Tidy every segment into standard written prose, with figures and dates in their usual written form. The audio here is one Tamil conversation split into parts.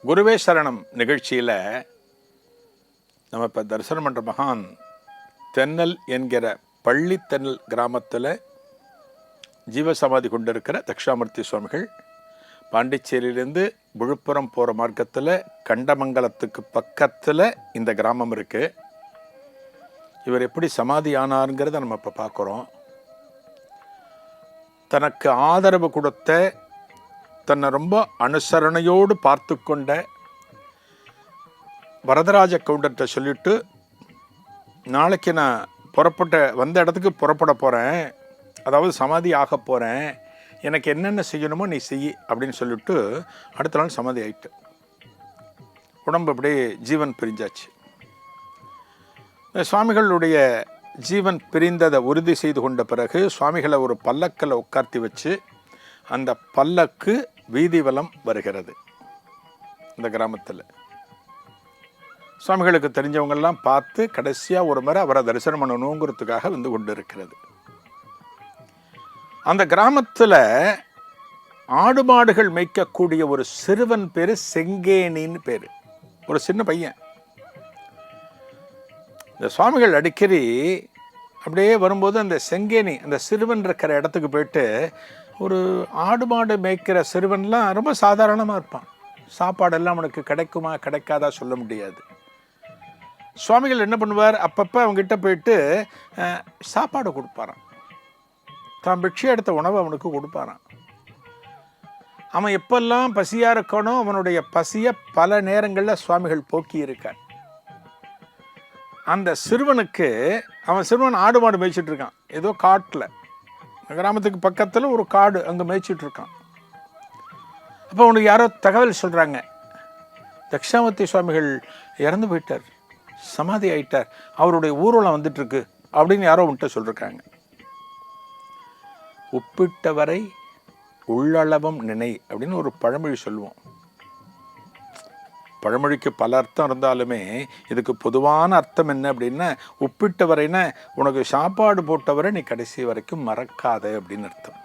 குருவே சரணம் நிகழ்ச்சியில் நம்ம இப்போ தரிசனம் பண்ணுற மகான் தென்னல் என்கிற பள்ளித்தென்னல் கிராமத்தில் ஜீவசமாதி கொண்டிருக்கிற தட்சிணாமூர்த்தி சுவாமிகள். பாண்டிச்சேரியிலேருந்து விழுப்புரம் போகிற மார்க்கத்தில் கண்டமங்கலத்துக்கு பக்கத்தில் இந்த கிராமம் இருக்குது. இவர் எப்படி சமாதி ஆனாருங்கிறத நம்ம இப்போ பார்க்குறோம். தனக்கு ஆதரவு கொடுத்த, தன்னை ரொம்ப அனுசரணையோடு பார்த்து கொண்ட வரதராஜ கவுண்டர்கிட்ட சொல்லிவிட்டு, நாளைக்கு நான் வந்த இடத்துக்கு புறப்பட போகிறேன், அதாவது சமாதி ஆக போகிறேன், எனக்கு என்னென்ன செய்யணுமோ நீ செய் அப்படின்னு சொல்லிவிட்டு அடுத்த நாள் சமாதி ஆகிட்டு உடம்பு அப்படியே ஜீவன் பிரிஞ்சாச்சு. சுவாமிகளுடைய ஜீவன் பிரிந்ததை உறுதி செய்து கொண்ட பிறகு சுவாமிகளை ஒரு பல்லக்கில் உட்கார்த்தி வச்சு அந்த பல்லக்கு வீதி வலம் வருகிறது. இந்த கிராமத்தில் சுவாமிகளுக்கு தெரிஞ்சவங்கெல்லாம் பார்த்து கடைசியாக ஒரு முறை அவரை தரிசனம் பண்ணணுங்கிறதுக்காக வந்து கொண்டு இருக்கிறது. அந்த கிராமத்தில் ஆடு மாடுகள் மேய்க்கக்கூடிய ஒரு சிறுவன் பேர் செங்கேனின்னு பேர், ஒரு சின்ன பையன். இந்த சுவாமிகள் அடிக்கடி அப்படியே வரும்போது அந்த செங்கேனி, அந்த சிறுவன் இருக்கிற இடத்துக்கு போயிட்டு, ஒரு ஆடு மாடு மேய்க்கிற சிறுவன்லாம் ரொம்ப சாதாரணமாக இருப்பான். சாப்பாடெல்லாம் அவனுக்கு கிடைக்குமா கிடைக்காதா சொல்ல முடியாது. சுவாமிகள் என்ன பண்ணுவார், அப்பப்போ அவங்ககிட்ட போயிட்டு சாப்பாடு கொடுப்பாரான். தான் பிட்சை எடுத்த உணவை அவனுக்கு கொடுப்பாரான். அவன் எப்பெல்லாம் பசியாக இருக்கணும், அவனுடைய பசியை பல நேரங்களில் சுவாமிகள் போக்கி இருக்கார். அந்த சிறுவனுக்கு, சிறுவன் ஆடு மாடு மேய்ச்சிட்டு இருக்கான் ஏதோ காட்டில், கிராமத்துக்கு பக்கத்தில் ஒரு காடு, அங்கே மேய்ச்சிட்டு இருக்கான். அப்போ அவனுக்கு யாரோ தகவல் சொல்கிறாங்க, தட்சிணாமூர்த்தி சுவாமிகள் இறந்து போயிட்டார், சமாதி ஆயிட்டார், அவருடைய ஊர்வலம் வந்துட்டுருக்கு அப்படின்னு யாரோ உன்ட்ட சொல்லியிருக்காங்க. உப்பிட்டவரை உள்ளளவும் நினை அப்படின்னு ஒரு பழமொழி சொல்லுவோம். பழமொழிக்கு பல அர்த்தம் இருந்தாலுமே இதுக்கு பொதுவான அர்த்தம் என்ன அப்படின்னா, உப்பிட்டவரைன்னா உனக்கு சாப்பாடு போட்டவரை நீ கடைசி வரைக்கும் மறக்காத அப்படின்னு அர்த்தம்.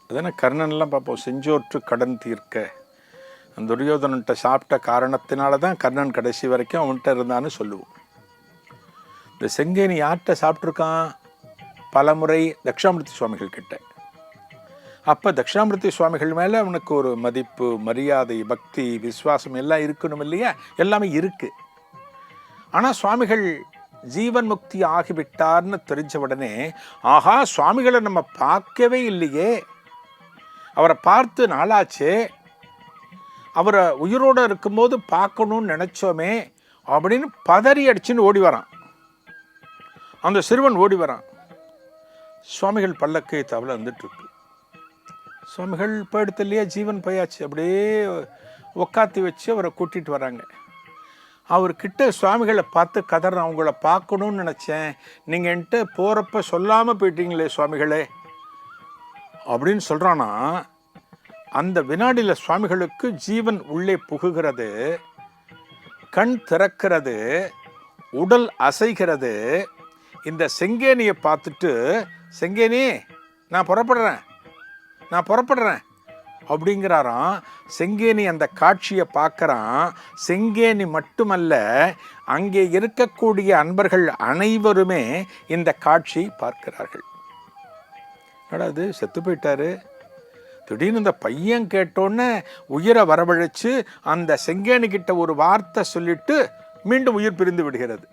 அதான கர்ணன்லாம் பார்ப்போம், செஞ்சோற்று கடன் தீர்க்க. அந்த துரியோதனன்ட்ட சாப்பிட்ட காரணத்தினால தான் கர்ணன் கடைசி வரைக்கும் அவன்கிட்ட இருந்தான்னு சொல்லுவோம். இந்த செங்கேனி யார்கிட்ட சாப்பிட்ருக்கான், பலமுறை தட்சிணாமூர்த்தி சுவாமிகள் கிட்ட. அப்போ தட்சிணாமூர்த்தி சுவாமிகள் மேலே அவனுக்கு ஒரு மதிப்பு, மரியாதை, பக்தி, விசுவாசம் எல்லாம் இருக்கணும் இல்லையா, எல்லாமே இருக்கு. ஆனால் சுவாமிகள் ஜீவன் முக்தி ஆகிவிட்டார்னு தெரிஞ்ச உடனே, ஆஹா சுவாமிகளை நம்ம பார்க்கவே இல்லையே, அவரை பார்த்து நாளாச்சே, அவரை உயிரோடு இருக்கும்போது பார்க்கணும்னு நினச்சோமே அப்படின்னு பதறி அடிச்சுன்னு ஓடி வரான். அந்த சிறுவன் ஓடி வரான். சுவாமிகள் பல்லக்கு தவளை வந்துட்டுருக்கு. சுவாமிகள் போயிடுத்து இல்லையா, ஜீவன் போயாச்சு. அப்படியே உக்காத்தி வச்சு அவரை கூட்டிகிட்டு வராங்க. அவர்கிட்ட சுவாமிகளை பார்த்து கதறான், அவங்கள பார்க்கணுன்னு நினச்சேன், நீங்கள் என்கிட்ட போகிறப்ப சொல்லாமல் போயிட்டீங்களே சுவாமிகளே அப்படின்னு சொல்கிறானா. அந்த வினாடியில் சுவாமிகளுக்கு ஜீவன் உள்ளே புகுகிறது, கண் திறக்கிறது, உடல் அசைகிறது. இந்த செங்கேனியை பார்த்துட்டு, செங்கேனி நான் புறப்படுறேன் அப்படிங்கிறாராம். செங்கேனி அந்த காட்சியை பார்க்குறான். செங்கேனி மட்டுமல்ல, அங்கே இருக்கக்கூடிய அன்பர்கள் அனைவருமே இந்த காட்சியை பார்க்கிறார்கள். அது செத்து போயிட்டாரு. திடீர்னு இந்த பையன் கேட்டோன்னே உயிரை வரவழைச்சு அந்த செங்கேனி கிட்ட ஒரு வார்த்தை சொல்லிட்டு மீண்டும் உயிர் பிரிந்து விடுகிறது.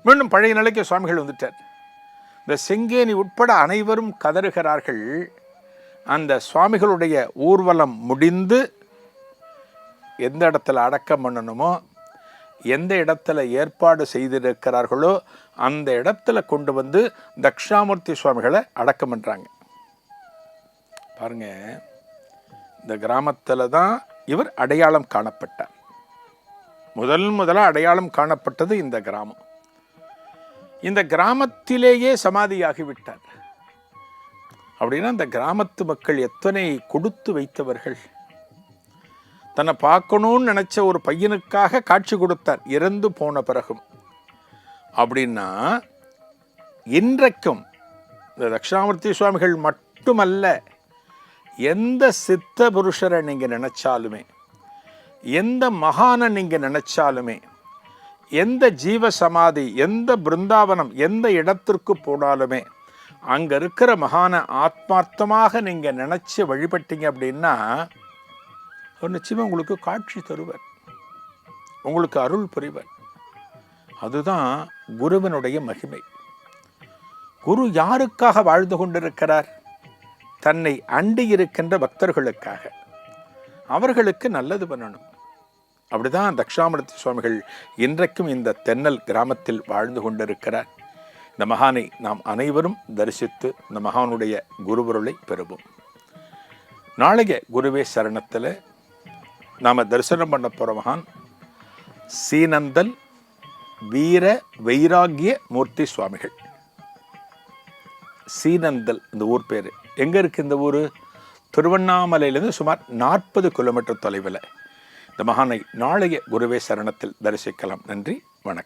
மீண்டும் பழைய நிலைக்கு சுவாமிகள் வந்துட்டார். இந்த செங்கேனி உட்பட அனைவரும் கதறுகிறார்கள். அந்த சுவாமிகளுடைய ஊர்வலம் முடிந்து எந்த இடத்துல அடக்கம் பண்ணணுமோ, எந்த இடத்துல ஏற்பாடு செய்திருக்கிறார்களோ அந்த இடத்துல கொண்டு வந்து தட்சிணாமூர்த்தி சுவாமிகளை அடக்கம் பண்ணுறாங்க. பாருங்க, இந்த கிராமத்தில் தான் இவர் அடையாளம் காணப்பட்டார். முதலாக அடையாளம் காணப்பட்டது இந்த கிராமம். இந்த கிராமத்திலேயே சமாதியாகிவிட்டார். அப்படின்னா அந்த கிராமத்து மக்கள் எத்தனை கொடுத்து வைத்தவர்கள். தன்னை பார்க்கணும்னு நினைச்ச ஒரு பையனுக்காக காட்சி கொடுத்தார் இறந்து போன பிறகும். அப்படின்னா இன்றைக்கும் இந்த தட்சிணாமூர்த்தி சுவாமிகள் மட்டுமல்ல, எந்த சித்த புருஷரை நீங்கள் நினச்சாலுமே, எந்த மகானை நீங்கள் நினச்சாலுமே, எந்த ஜீவ சமாதி, எந்த பிருந்தாவனம், எந்த இடத்திற்கு போனாலுமே அங்கே இருக்கிற மகானை ஆத்மார்த்தமாக நீங்கள் நினச்சி வழிபட்டீங்க அப்படின்னா ஒரு நிச்சயமாக உங்களுக்கு காட்சி தருவர், உங்களுக்கு அருள் புரிவர். அதுதான் குருவனுடைய மகிமை. குரு யாருக்காக வாழ்ந்து கொண்டிருக்கிறார்? தன்னை அண்டி இருக்கின்ற பக்தர்களுக்காக, அவர்களுக்கு நல்லது பண்ணணும். அப்படிதான் தட்சிணாமூர்த்தி சுவாமிகள் இன்றைக்கும் இந்த தென்னல் கிராமத்தில் வாழ்ந்து கொண்டிருக்கிறார். இந்த மகானை நாம் அனைவரும் தரிசித்து இந்த மகானுடைய குருவருளை பெறுவோம். நாளைய குருவே சரணத்தில் நாம் தரிசனம் பண்ண போகிற மகான் சீனந்தல் வீர வைராகிய மூர்த்தி சுவாமிகள். சீனந்தல் இந்த ஊர் பேர். எங்கே இருக்குது இந்த ஊர்? திருவண்ணாமலையிலிருந்து சுமார் 40 கிலோமீட்டர் தொலைவில். இந்த மகானை நாளைய குருவே சரணத்தில் தரிசிக்கலாம். நன்றி, வணக்கம்.